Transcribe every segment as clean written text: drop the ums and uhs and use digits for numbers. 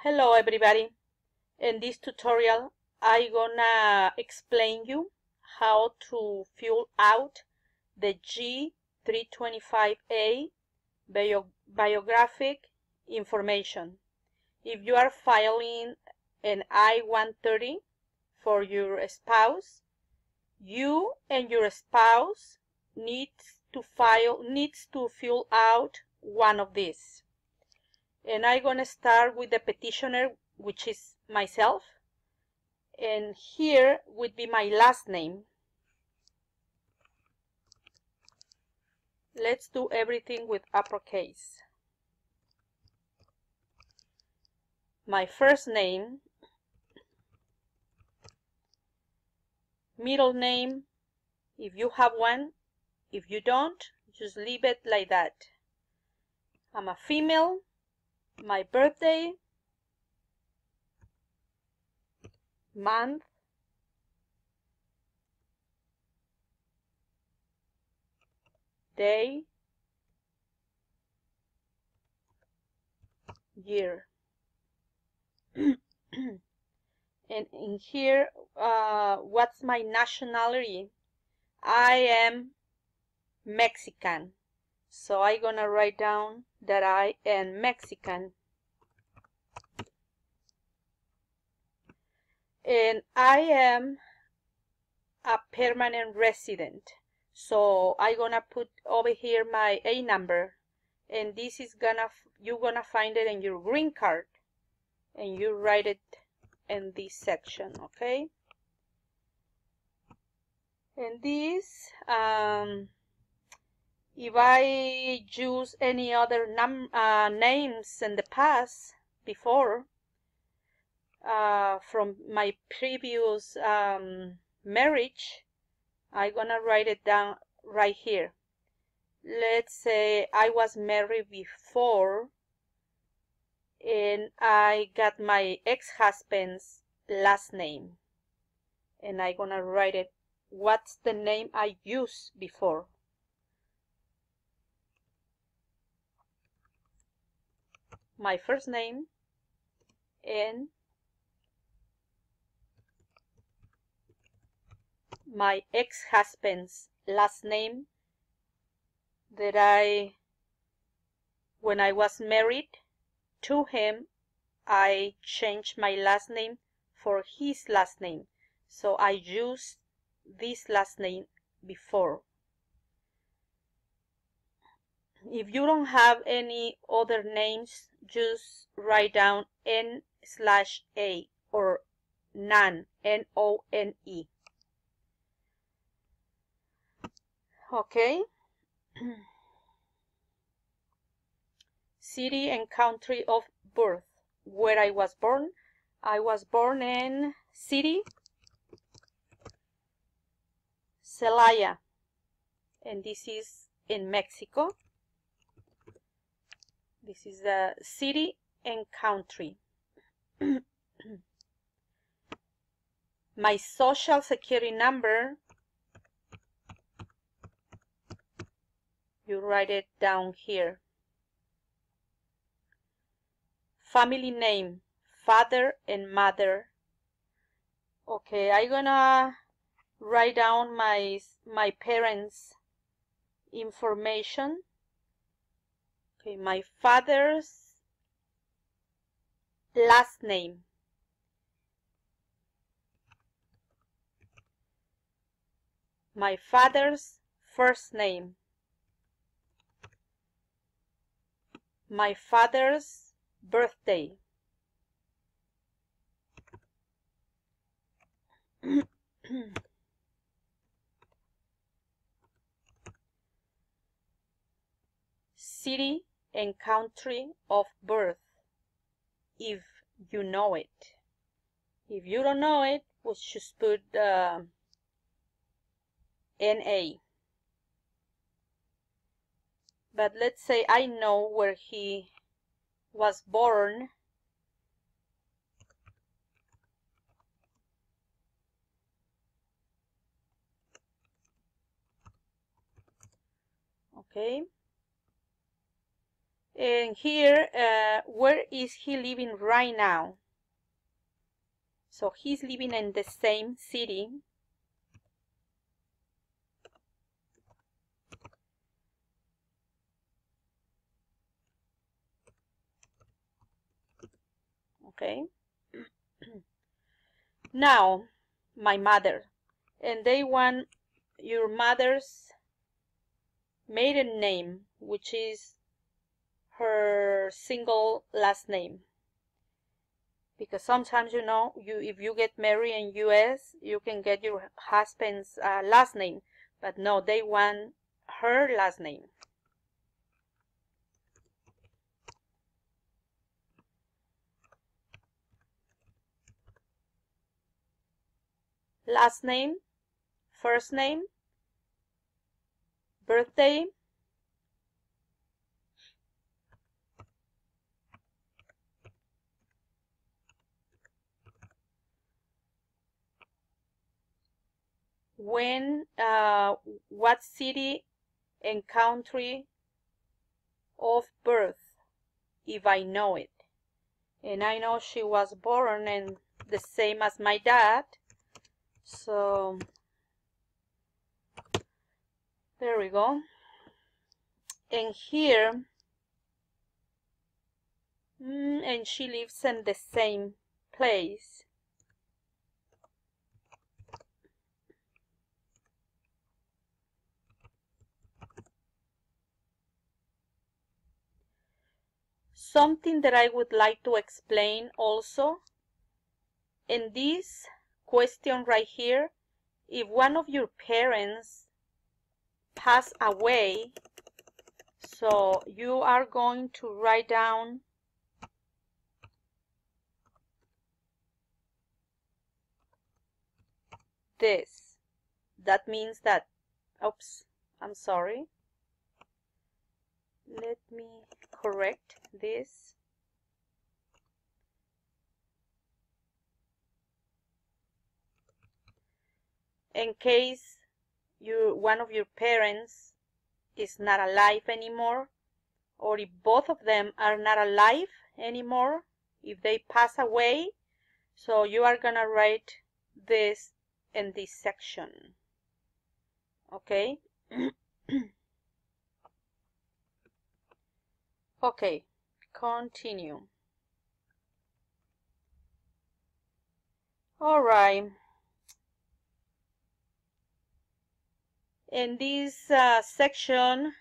Hello everybody. In this tutorial I'm gonna explain you how to fill out the G-325A Biographic Information. If you are filing an I-130 for your spouse, you and your spouse needs to fill out one of these. And I'm going to start with the petitioner, which is myself. And here would be my last name. Let's do everything with uppercase. My first name, middle name, if you have one. If you don't, just leave it like that. I'm a female. My birthday, month, day, year. And in here, what's my nationality? I am Mexican. So I'm gonna write down that I am Mexican. And I am a permanent resident. So I'm gonna put over here my A number. And this is you're gonna find it in your green card. And you write it in this section, okay? And this, if I use any other names in the past, before, from my previous marriage, I'm gonna write it down right here. Let's say I was married before and I got my ex-husband's last name. And I'm gonna write it, what's the name I used before. My first name and my ex-husband's last name that when I was married to him, I changed my last name for his last name. So I used this last name before. If you don't have any other names, just write down N/A or none, N-O-N-E. Okay. City and country of birth. Where I was born. I was born in city, Celaya, and this is in Mexico. This is the city and country. My social security number, you write it down here. Family name, father and mother. Okay, I'm gonna write down my parents' information. Okay, my father's last name. My father's first name. My father's birthday. City and country of birth, if you know it. If you don't know it, we should put N-A. But let's say I know where he was born. Okay. And here, where is he living right now? So he's living in the same city. Okay. Now, my mother. And they want your mother's maiden name, which is her single last name. Because sometimes, you know, if you get married in US, you can get your husband's last name. But no, they want her last name. Last name, first name, birthday, when, what city and country of birth, if I know it. And I know she was born in the same as my dad. So there we go. And here, and she lives in the same place. Something that I would like to explain also, in this question right here, if one of your parents pass away, so you are going to write down this. That means that, oops, I'm sorry. Let me correct this. In case one of your parents is not alive anymore, or if both of them are not alive anymore, if they pass away, so you are gonna write this in this section. Okay. Okay, continue. All right. In this section,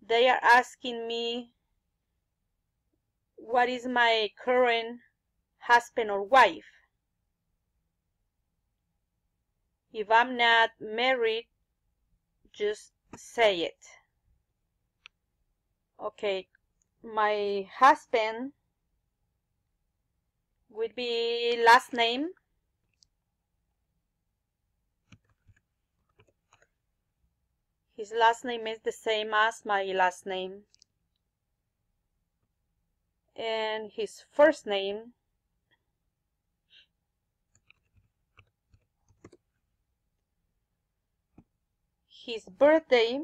they are asking me what is my current husband or wife. If I'm not married, just say it. Okay, my husband would be last name. His last name is the same as my last name. And his first name his birthday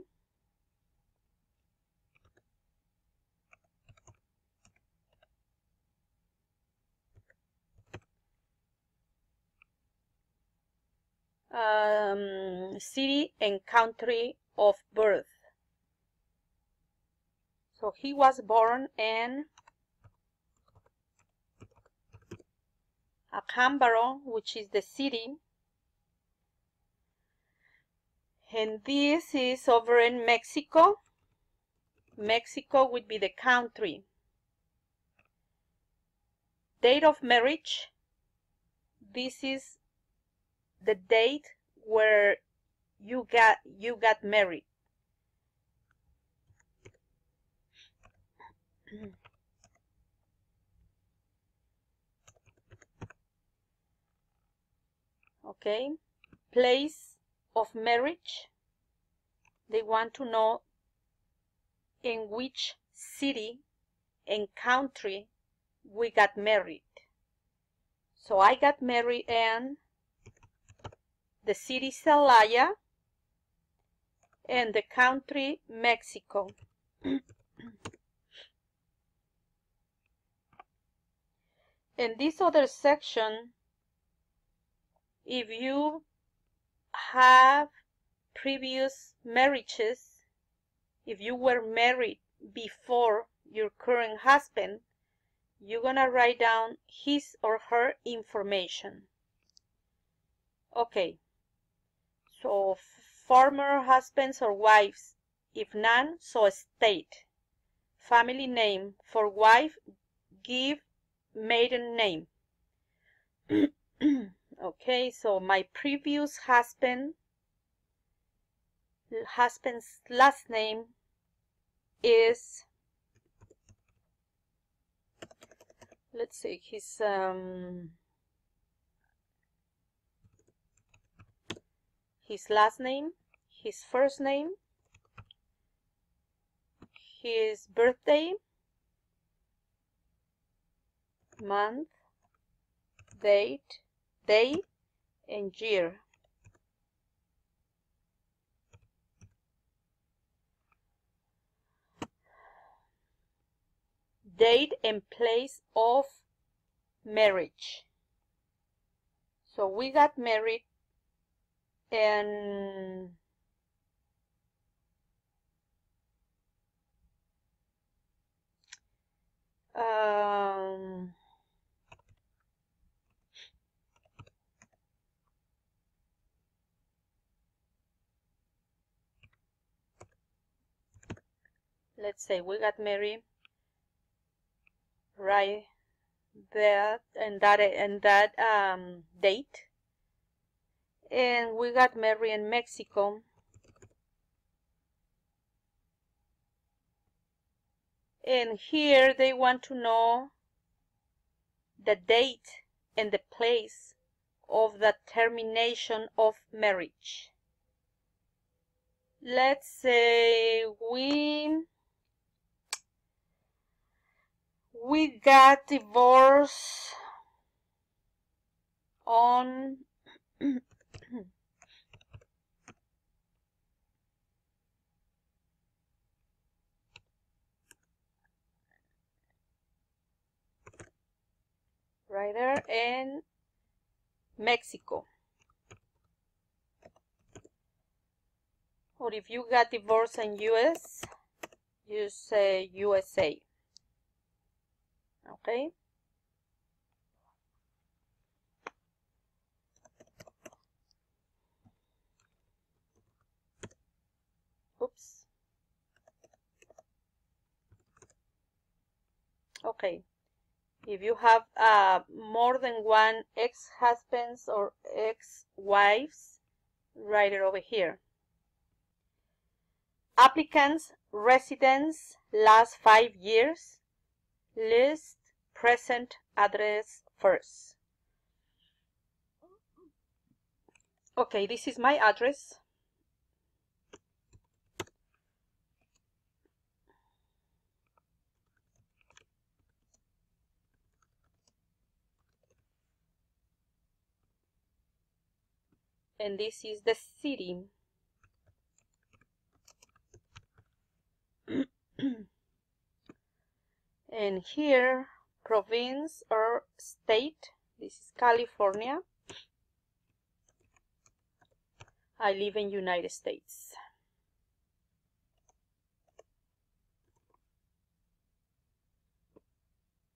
city and country of birth. So he was born in Acámbaro, which is the city, and this is over in Mexico. Mexico would be the country. Date of marriage, this is the date where you got married. Okay, place of marriage, they want to know in which city and country we got married. So I got married in the city Celaya and the country Mexico. In this other section, if you have previous marriages, if you were married before your current husband, you're gonna write down his or her information. Okay, so former husbands or wives, if none, so state. Family name, for wife, give maiden name. Okay, so my previous husband's last name is, let's see, his last name, his first name, his birthday, month, date, day, and year. Date and place of marriage. So we got married in let's say we got married right there and that date, and we got married in Mexico and here they want to know the date and the place of the termination of marriage. Let's say we got divorced on right there in Mexico. Or if you got divorced in US, you say USA. Okay. Oops. Okay. If you have more than one ex-husbands or ex-wives, write it over here. Applicants' residence last 5 years. List present address first. Okay, this is my address. And this is the city. And here, province or state. This is California. I live in United States.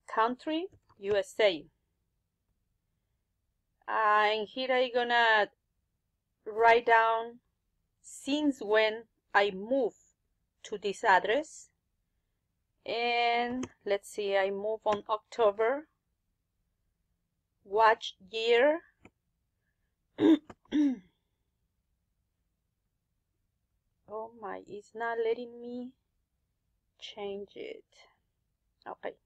Country, USA. And here I'm gonna write down since when I moved to this address. And let's see, I moved on October. What year? Oh my, it's not letting me change it. Okay.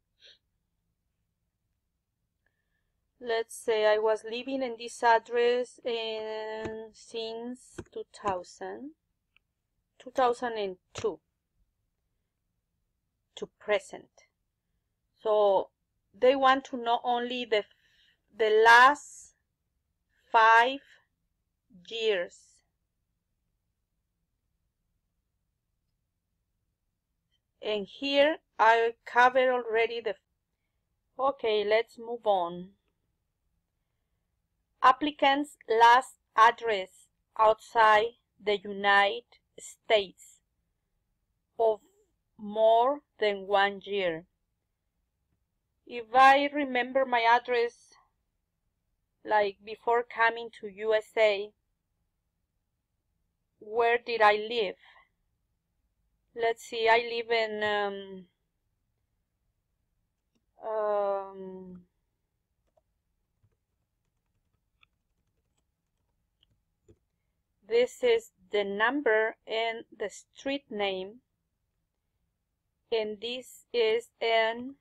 Let's say I was living in this address since 2002 to present. So they want to know only the last 5 years. And here I covered already the... Okay, let's move on. Applicants' last address outside the United States of more than 1 year. If I remember my address like before coming to USA, where did I live? Let's see, I live in this is the number and the street name, and this is in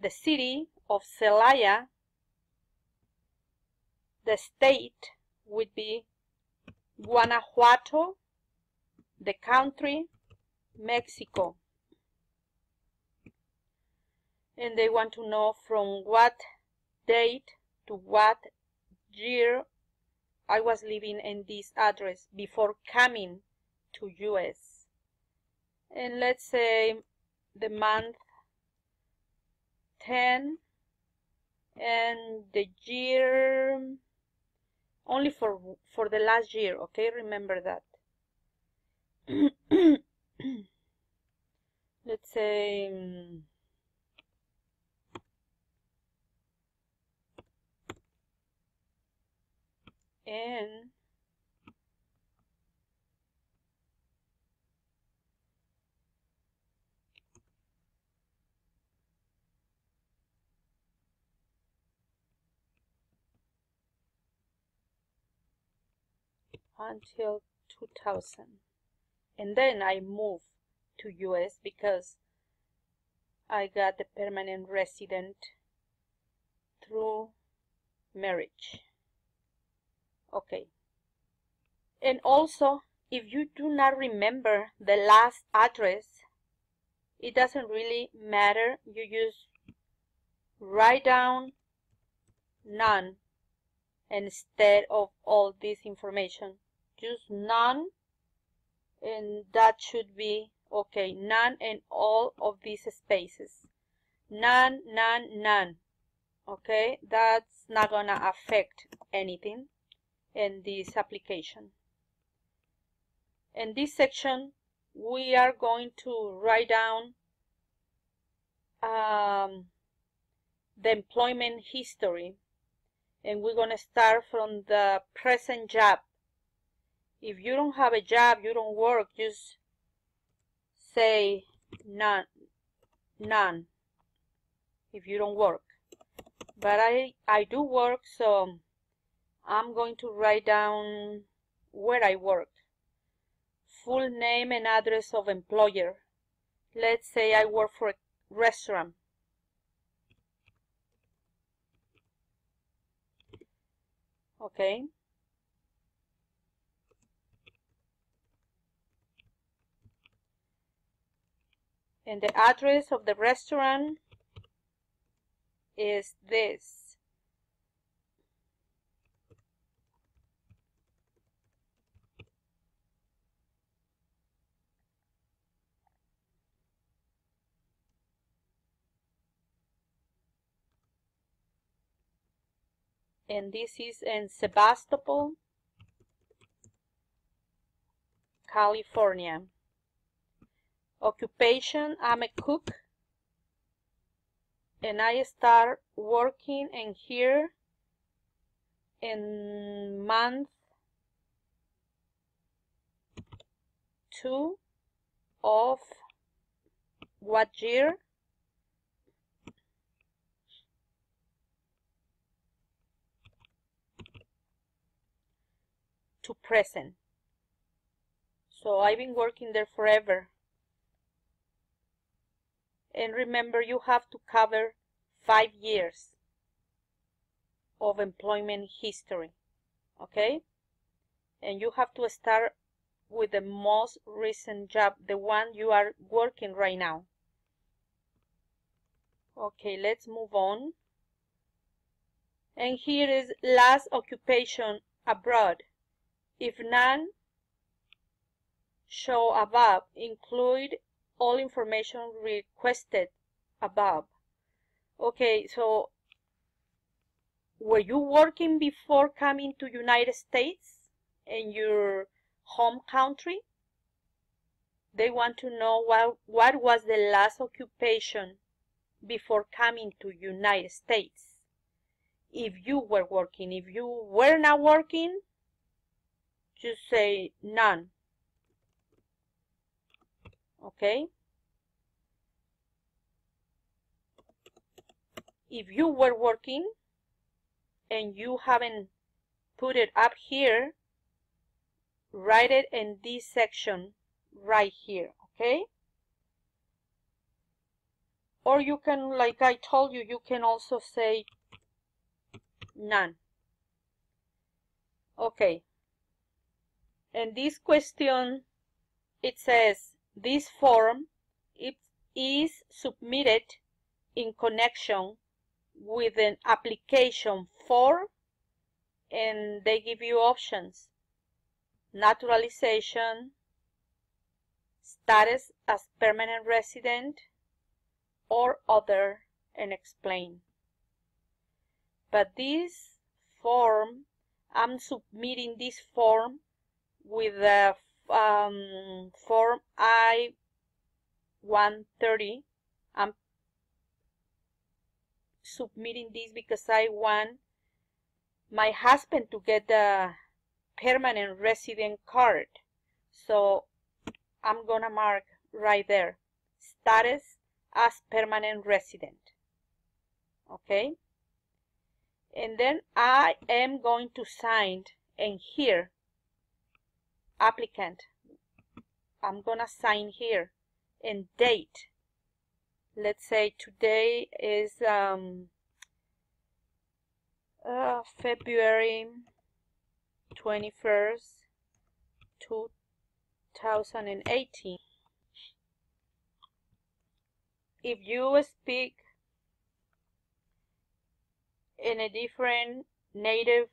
the city of Celaya. The state would be Guanajuato, the country Mexico. And they want to know from what date to what year I was living in this address before coming to US. And let's say the month 10 and the year only for the last year, okay? Remember that. Let's say in until 2000, and then I moved to US because I got the permanent resident through marriage. Okay. And also, if you do not remember the last address, it doesn't really matter. You just write down none instead of all this information. Just none, and that should be okay. None and all of these spaces. None, none, none. Okay, that's not gonna affect anything in this application. In this section, we are going to write down the employment history, and we're going to start from the present job. If you don't have a job, you don't work, just say none, none if you don't work. But I do work, so I'm going to write down where I work. Full name and address of employer. Let's say I work for a restaurant. Okay. And the address of the restaurant is this. And this is in Sebastopol, California. Occupation, I'm a cook, and I start working in here in month 2 of what year? To present. So I've been working there forever. And remember, you have to cover 5 years of employment history, okay? And you have to start with the most recent job, the one you are working right now. Okay, let's move on. And here is last occupation abroad. If none show above, include all information requested above. Okay, so were you working before coming to United States in your home country? They want to know what was the last occupation before coming to United States. If you were working, if you were not working, just say none. Okay? If you were working and you haven't put it up here, write it in this section right here, okay? Or you can, like I told you, you can also say none. Okay. And this question, it says, this form it is submitted in connection with an application for, and they give you options: naturalization, status as permanent resident, or other, and explain. But this form, I'm submitting this form with the Form I-130. I'm submitting this because I want my husband to get the permanent resident card. So I'm gonna mark right there, status as permanent resident. Okay? And then I am going to sign, and here, applicant, I'm gonna sign here, and date. Let's say today is February 21st, 2018. If you speak in a different native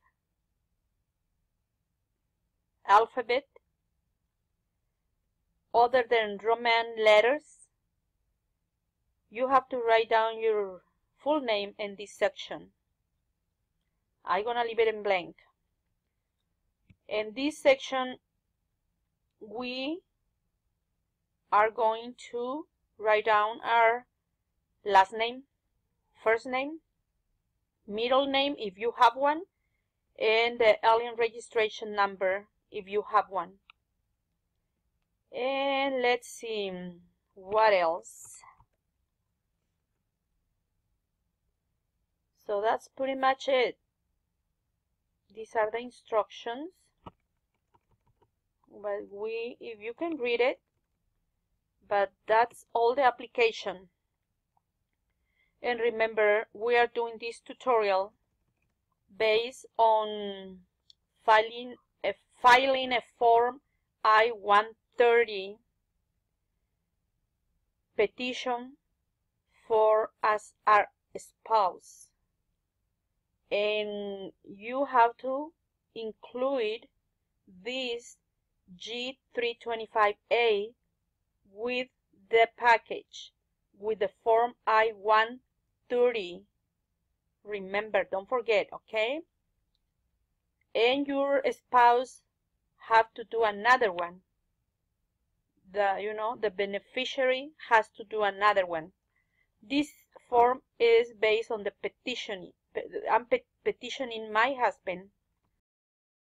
alphabet other than Roman letters, you have to write down your full name in this section. I'm gonna leave it in blank. In this section, we are going to write down our last name, first name, middle name if you have one, and the alien registration number if you have one. And let's see, what else? So that's pretty much it. These are the instructions. But if you can read it, but that's all the application. And remember, we are doing this tutorial based on filing a Form I-130 petition for as our spouse. And you have to include this G-325A with the package, with the Form I-130. Remember, don't forget, okay? And your spouse have to do another one. The beneficiary has to do another one. This form is based on the petitioning. I'm petitioning my husband